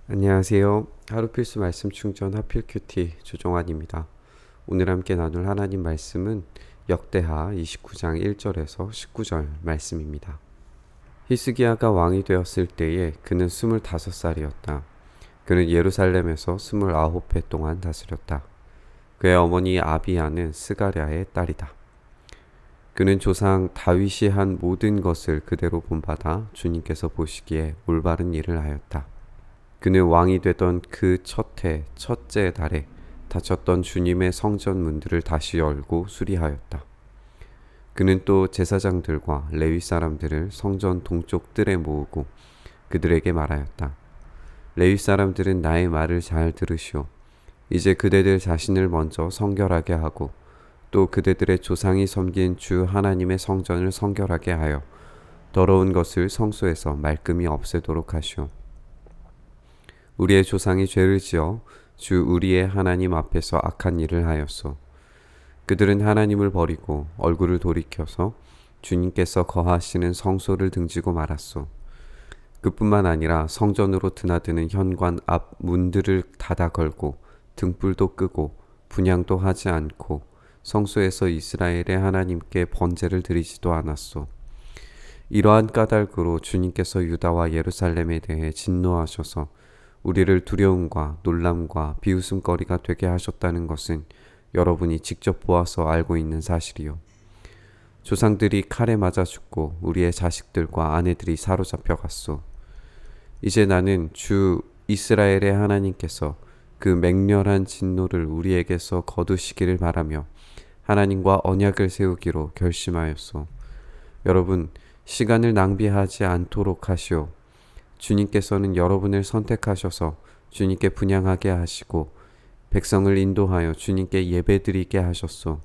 안녕하세요. 하루 필수 말씀 충전 하필 큐티 조종환입니다. 오늘 함께 나눌 하나님 말씀은 역대하 29장 1절에서 19절 말씀입니다. 히스기야가 왕이 되었을 때에 그는 25살이었다. 그는 예루살렘에서 29해 동안 다스렸다. 그의 어머니 아비야는 스가랴의 딸이다. 그는 조상 다윗이 한 모든 것을 그대로 본받아 주님께서 보시기에 올바른 일을 하였다. 그는 왕이 되던 그 첫 해 첫째 달에 닫혔던 주님의 성전 문들을 다시 열고 수리하였다. 그는 또 제사장들과 레위 사람들을 성전 동쪽 뜰에 모으고 그들에게 말하였다. 레위 사람들은 나의 말을 잘 들으시오. 이제 그대들 자신을 먼저 성결하게 하고 또 그대들의 조상이 섬긴 주 하나님의 성전을 성결하게 하여 더러운 것을 성소에서 말끔히 없애도록 하시오. 우리의 조상이 죄를 지어 주 우리의 하나님 앞에서 악한 일을 하였소. 그들은 하나님을 버리고 얼굴을 돌이켜서 주님께서 거하시는 성소를 등지고 말았소. 그뿐만 아니라 성전으로 드나드는 현관 앞 문들을 닫아 걸고 등불도 끄고 분향도 하지 않고 성소에서 이스라엘의 하나님께 번제를 드리지도 않았소. 이러한 까닭으로 주님께서 유다와 예루살렘에 대해 진노하셔서 우리를 두려움과 놀람과 비웃음거리가 되게 하셨다는 것은 여러분이 직접 보아서 알고 있는 사실이요. 조상들이 칼에 맞아 죽고 우리의 자식들과 아내들이 사로잡혀 갔소. 이제 나는 주 이스라엘의 하나님께서 그 맹렬한 진노를 우리에게서 거두시기를 바라며 하나님과 언약을 세우기로 결심하였소. 여러분, 시간을 낭비하지 않도록 하시오. 주님께서는 여러분을 선택하셔서 주님께 분향하게 하시고 백성을 인도하여 주님께 예배드리게 하셨소.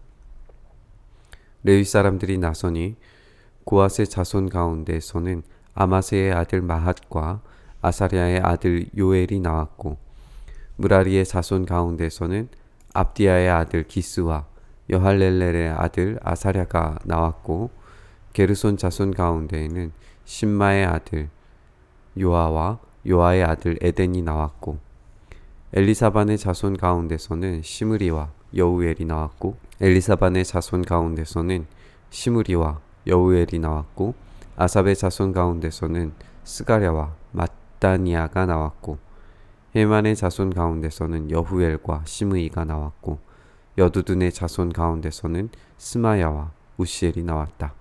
레위 사람들이 나서니 고앗의 자손 가운데서는 아마세의 아들 마핫과 아사랴의 아들 요엘이 나왔고 무라리의 자손 가운데서는 압디야의 아들 기스와 여할렐렐의 아들 아사랴가 나왔고 게르손 자손 가운데에는 심마의 아들 요아와 요아의 아들 에덴이 나왔고 엘리사반의 자손 가운데서는 시므리와 여우엘이 나왔고 엘리사반의 자손 가운데서는 시므리와 여우엘이 나왔고 아삽의 자손 가운데서는 스가랴와 mat다니아가 나왔고 헤만의 자손 가운데서는 여후엘과 시므이가 나왔고 여두둔의 자손 가운데서는 스마야와 우시엘이 나왔다.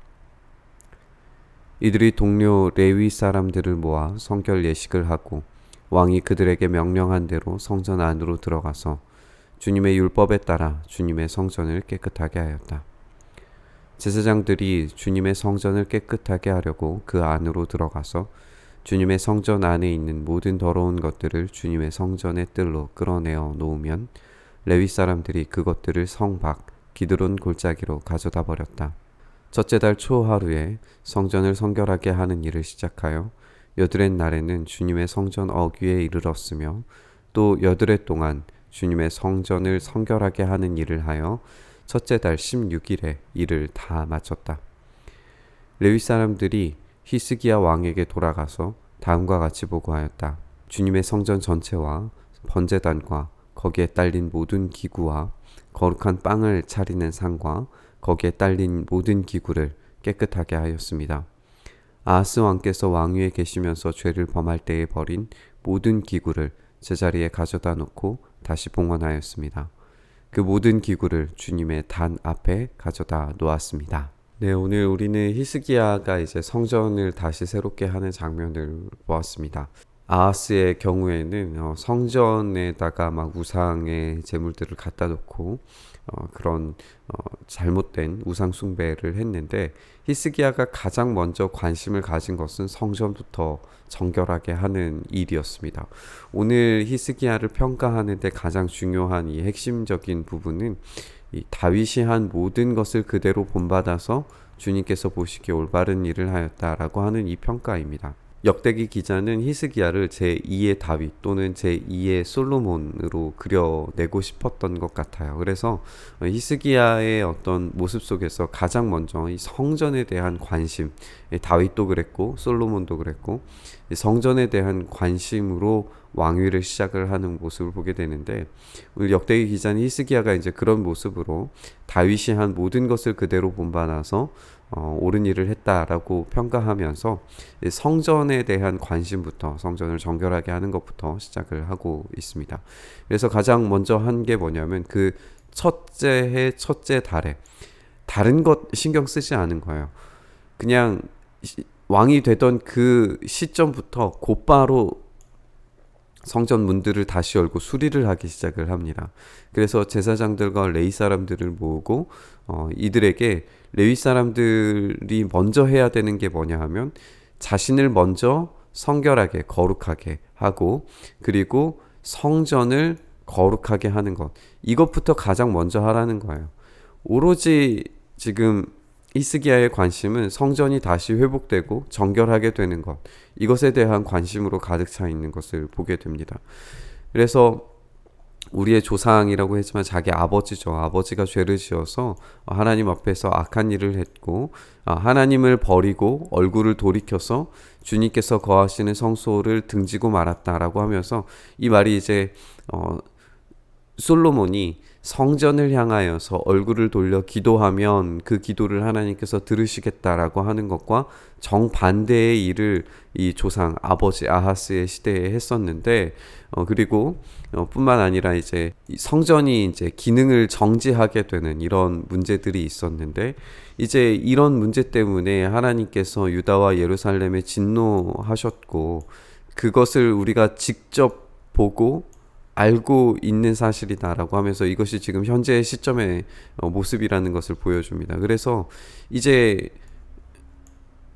이들이 동료 레위 사람들을 모아 성결 예식을 하고 왕이 그들에게 명령한 대로 성전 안으로 들어가서 주님의 율법에 따라 주님의 성전을 깨끗하게 하였다. 제사장들이 주님의 성전을 깨끗하게 하려고 그 안으로 들어가서 주님의 성전 안에 있는 모든 더러운 것들을 주님의 성전의 뜰로 끌어내어 놓으면 레위 사람들이 그것들을 성 밖 기드론 골짜기로 가져다 버렸다. 첫째 달 초하루에 성전을 성결하게 하는 일을 시작하여 여드렛 날에는 주님의 성전 어귀에 이르렀으며 또 여드렛 동안 주님의 성전을 성결하게 하는 일을 하여 첫째 달 16일에 일을 다 마쳤다. 레위 사람들이 히스기야 왕에게 돌아가서 다음과 같이 보고하였다. 주님의 성전 전체와 번제단과 거기에 딸린 모든 기구와 거룩한 빵을 차리는 상과 거기에 딸린 모든 기구를 깨끗하게 하였습니다. 아하스 왕께서 왕위에 계시면서 죄를 범할 때에 버린 모든 기구를 제자리에 가져다 놓고 다시 봉헌하였습니다. 그 모든 기구를 주님의 단 앞에 가져다 놓았습니다. 네, 오늘 우리는 히스기야가 이제 성전을 다시 새롭게 하는 장면을 보았습니다. 아하스의 경우에는 성전에다가 막 우상의 제물들을 갖다 놓고 그런 잘못된 우상 숭배를 했는데 히스기야가 가장 먼저 관심을 가진 것은 성전부터 정결하게 하는 일이었습니다. 오늘 히스기야를 평가하는데 가장 중요한 이 핵심적인 부분은 이 다윗이 한 모든 것을 그대로 본받아서 주님께서 보시기에 올바른 일을 하였다라고 하는 이 평가입니다. 역대기 기자는 히스기야를 제2의 다윗 또는 제2의 솔로몬으로 그려내고 싶었던 것 같아요. 그래서 히스기야의 어떤 모습 속에서 가장 먼저 이 성전에 대한 관심, 다윗도 그랬고 솔로몬도 그랬고 성전에 대한 관심으로 왕위를 시작을 하는 모습을 보게 되는데, 오늘 역대기 기자는 히스기야가 이제 그런 모습으로 다윗이 한 모든 것을 그대로 본받아서 옳은 일을 했다라고 평가하면서 성전에 대한 관심부터, 성전을 정결하게 하는 것부터 시작을 하고 있습니다. 그래서 가장 먼저 한 게 뭐냐면 그 첫째 해 첫째 달에 다른 것 신경 쓰지 않은 거예요. 그냥 왕이 되던 그 시점부터 곧바로 성전 문들을 다시 열고 수리를 하기 시작을 합니다. 그래서 제사장들과 레위 사람들을 모으고 이들에게 레위 사람들이 먼저 해야 되는 게 뭐냐 하면 자신을 먼저 성결하게 거룩하게 하고, 그리고 성전을 거룩하게 하는 것, 이것부터 가장 먼저 하라는 거예요. 오로지 지금 히스기야의 관심은 성전이 다시 회복되고 정결하게 되는 것, 이것에 대한 관심으로 가득 차 있는 것을 보게 됩니다. 그래서 우리의 조상이라고 했지만 자기 아버지죠. 아버지가 죄를 지어서 하나님 앞에서 악한 일을 했고, 하나님을 버리고 얼굴을 돌이켜서 주님께서 거하시는 성소를 등지고 말았다라고 하면서, 이 말이 이제 솔로몬이 성전을 향하여서 얼굴을 돌려 기도하면 그 기도를 하나님께서 들으시겠다라고 하는 것과 정반대의 일을 이 조상 아버지 아하스의 시대에 했었는데, 그리고 뿐만 아니라 이제 성전이 이제 기능을 정지하게 되는 이런 문제들이 있었는데, 이제 이런 문제 때문에 하나님께서 유다와 예루살렘에 진노하셨고, 그것을 우리가 직접 보고 알고 있는 사실이다라고 하면서 이것이 지금 현재의 시점의 모습이라는 것을 보여줍니다. 그래서 이제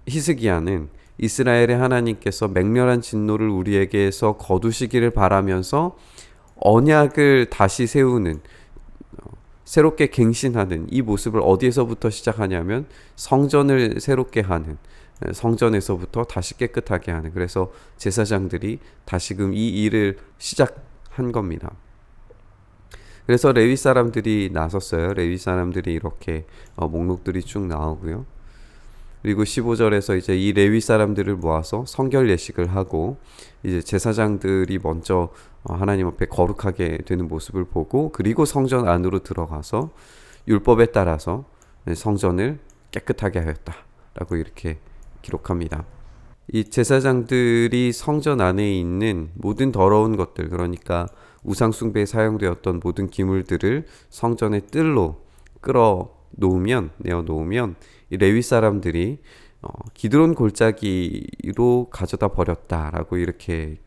히스기야는 이스라엘의 하나님께서 맹렬한 진노를 우리에게서 거두시기를 바라면서 언약을 다시 세우는, 새롭게 갱신하는 이 모습을 어디에서부터 시작하냐면 성전을 새롭게 하는, 성전에서부터 다시 깨끗하게 하는, 그래서 제사장들이 다시금 이 일을 시작한 겁니다. 그래서 레위 사람들이 나섰어요. 레위 사람들이 이렇게 목록들이 쭉 나오고요. 그리고 15절에서 이제 이 레위 사람들을 모아서 성결 예식을 하고, 이제 제사장들이 먼저 하나님 앞에 거룩하게 되는 모습을 보고, 그리고 성전 안으로 들어가서 율법에 따라서 성전을 깨끗하게 하였다라고 이렇게 기록합니다. 이 제사장들이 성전 안에 있는 모든 더러운 것들, 그러니까 우상 숭배에 사용되었던 모든 기물들을 성전의 뜰로 내어 놓으면 이 레위 사람들이 기드론 골짜기로 가져다 버렸다라고 이렇게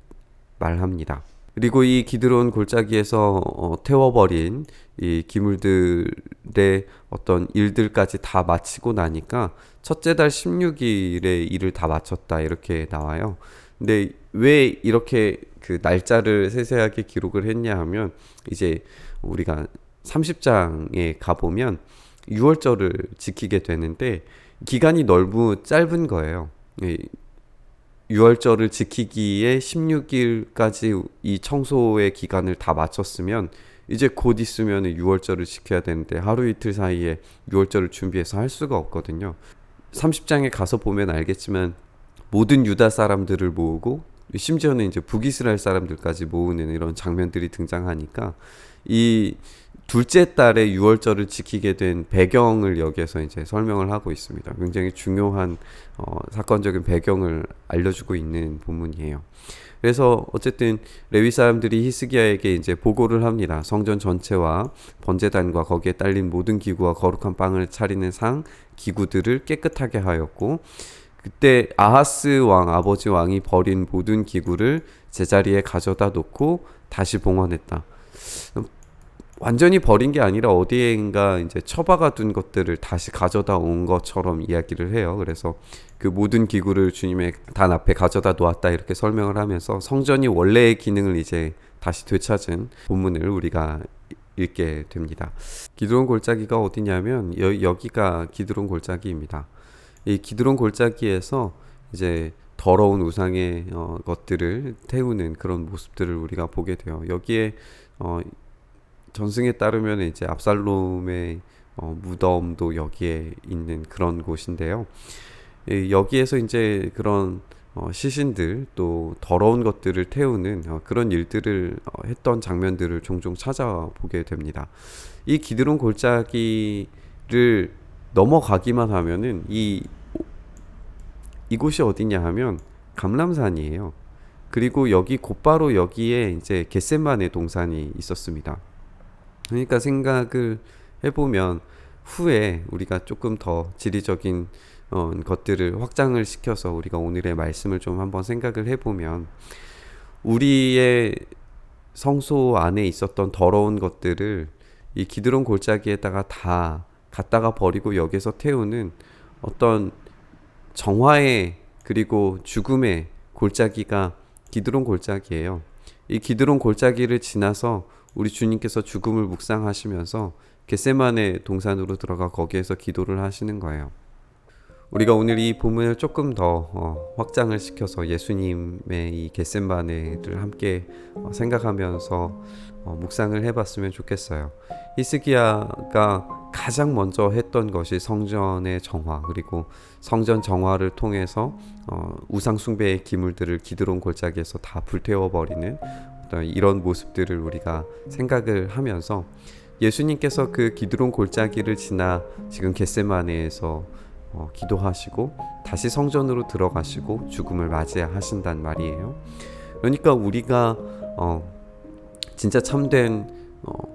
말합니다. 그리고 이 기드론 골짜기에서 태워버린 이 기물들의 어떤 일들까지 다 마치고 나니까 첫째 달 16일에 일을 다 마쳤다 이렇게 나와요. 근데 왜 이렇게 그 날짜를 세세하게 기록을 했냐 하면, 이제 우리가 30장에 가보면 유월절을 지키게 되는데 기간이 너무 짧은 거예요. 유월절을 지키기에 16일까지 이 청소의 기간을 다 마쳤으면 이제 곧 있으면 유월절을 지켜야 되는데 하루 이틀 사이에 유월절을 준비해서 할 수가 없거든요. 30장에 가서 보면 알겠지만 모든 유다 사람들을 모으고 심지어는 이제 북이스라엘 사람들까지 모으는 이런 장면들이 등장하니까 이 둘째 달에 유월절을 지키게 된 배경을 여기에서 이제 설명을 하고 있습니다. 굉장히 중요한 사건적인 배경을 알려주고 있는 본문이에요. 그래서 어쨌든 레위 사람들이 히스기야에게 이제 보고를 합니다. 성전 전체와 번제단과 거기에 딸린 모든 기구와 거룩한 빵을 차리는 상 기구들을 깨끗하게 하였고, 그때 아하스 왕 아버지 왕이 버린 모든 기구를 제자리에 가져다 놓고 다시 봉헌했다. 완전히 버린 게 아니라 어디엔가 이제 처박아 둔 것들을 다시 가져다 온 것처럼 이야기를 해요. 그래서 그 모든 기구를 주님의 단 앞에 가져다 놓았다 이렇게 설명을 하면서 성전이 원래의 기능을 이제 다시 되찾은 본문을 우리가 읽게 됩니다. 기드론 골짜기가 어디냐면 여기가 기드론 골짜기입니다. 이 기드론 골짜기에서 이제 더러운 우상의 것들을 태우는 그런 모습들을 우리가 보게 돼요. 여기에 전승에 따르면 이제 압살롬의 무덤도 여기에 있는 그런 곳인데요. 여기에서 이제 그런 시신들 또 더러운 것들을 태우는 그런 일들을 했던 장면들을 종종 찾아보게 됩니다. 이 기드론 골짜기를 넘어가기만 하면은 이곳이 어디냐 하면 감람산이에요. 그리고 여기 곧바로 여기에 이제 겟세마네 동산이 있었습니다. 그러니까 생각을 해보면 후에 우리가 조금 더 지리적인 것들을 확장을 시켜서 우리가 오늘의 말씀을 좀 한번 생각을 해보면 우리의 성소 안에 있었던 더러운 것들을 이 기드론 골짜기에다가 다 갖다가 버리고 여기서 태우는 어떤 정화의 그리고 죽음의 골짜기가 기드론 골짜기예요. 이 기드론 골짜기를 지나서 우리 주님께서 죽음을 묵상하시면서 겟세마네 동산으로 들어가 거기에서 기도를 하시는 거예요. 우리가 오늘 이 본문을 조금 더 확장을 시켜서 예수님의 이 겟세마네를 함께 생각하면서 묵상을 해봤으면 좋겠어요. 히스기야가 가장 먼저 했던 것이 성전의 정화, 그리고 성전 정화를 통해서 우상 숭배의 기물들을 기드론 골짜기에서 다 불태워버리는 이런 모습들을 우리가 생각을 하면서 예수님께서 그 기드론 골짜기를 지나 지금 겟세마네에서 기도하시고 다시 성전으로 들어가시고 죽음을 맞이하신단 말이에요. 그러니까 우리가 진짜 참된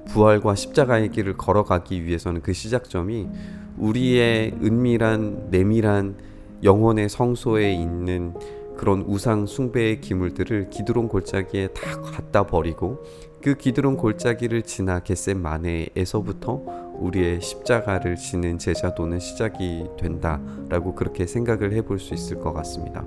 부활과 십자가의 길을 걸어가기 위해서는 그 시작점이 우리의 은밀한 내밀한 영혼의 성소에 있는 그런 우상 숭배의 기물들을 기드론 골짜기에 다 갖다 버리고 그 기드론 골짜기를 지나 겟세마네에서부터 우리의 십자가를 지는 제자도는 시작이 된다라고 그렇게 생각을 해볼 수 있을 것 같습니다.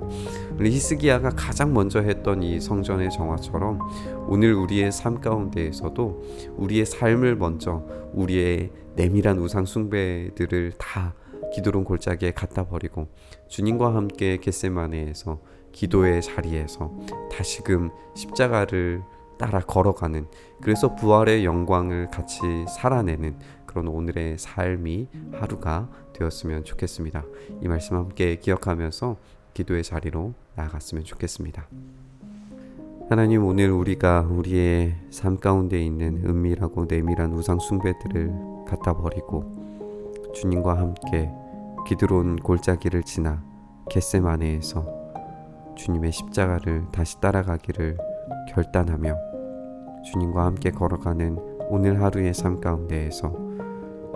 히스기야가 가장 먼저 했던 이 성전의 정화처럼 오늘 우리의 삶 가운데에서도 우리의 삶을 먼저 우리의 내밀한 우상 숭배들을 다 기드론 골짜기에 갖다 버리고 주님과 함께 겟세마네에서 기도의 자리에서 다시금 십자가를 따라 걸어가는, 그래서 부활의 영광을 같이 살아내는 그런 오늘의 삶이 하루가 되었으면 좋겠습니다. 이 말씀 함께 기억하면서 기도의 자리로 나아갔으면 좋겠습니다. 하나님, 오늘 우리가 우리의 삶 가운데 있는 은밀하고 내밀한 우상 숭배들을 갖다 버리고 주님과 함께 기드론 골짜기를 지나 겟세마네에서 주님의 십자가를 다시 따라가기를 결단하며 주님과 함께 걸어가는 오늘 하루의 삶 가운데에서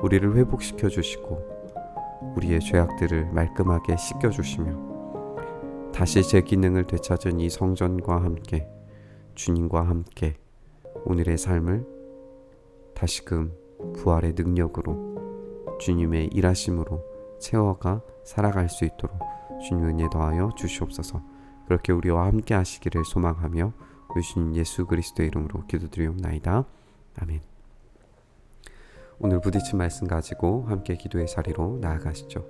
우리를 회복시켜 주시고 우리의 죄악들을 말끔하게 씻겨 주시며 다시 제 기능을 되찾은 이 성전과 함께 주님과 함께 오늘의 삶을 다시금 부활의 능력으로 주님의 일하심으로 채워가 살아갈 수 있도록 주님 은혜 더하여 주시옵소서. 그렇게 우리와 함께 하시기를 소망하며 우리 주님 예수 그리스도의 이름으로 기도드리옵나이다. 아멘. 오늘 부딪힌 말씀 가지고 함께 기도의 자리로 나아가시죠.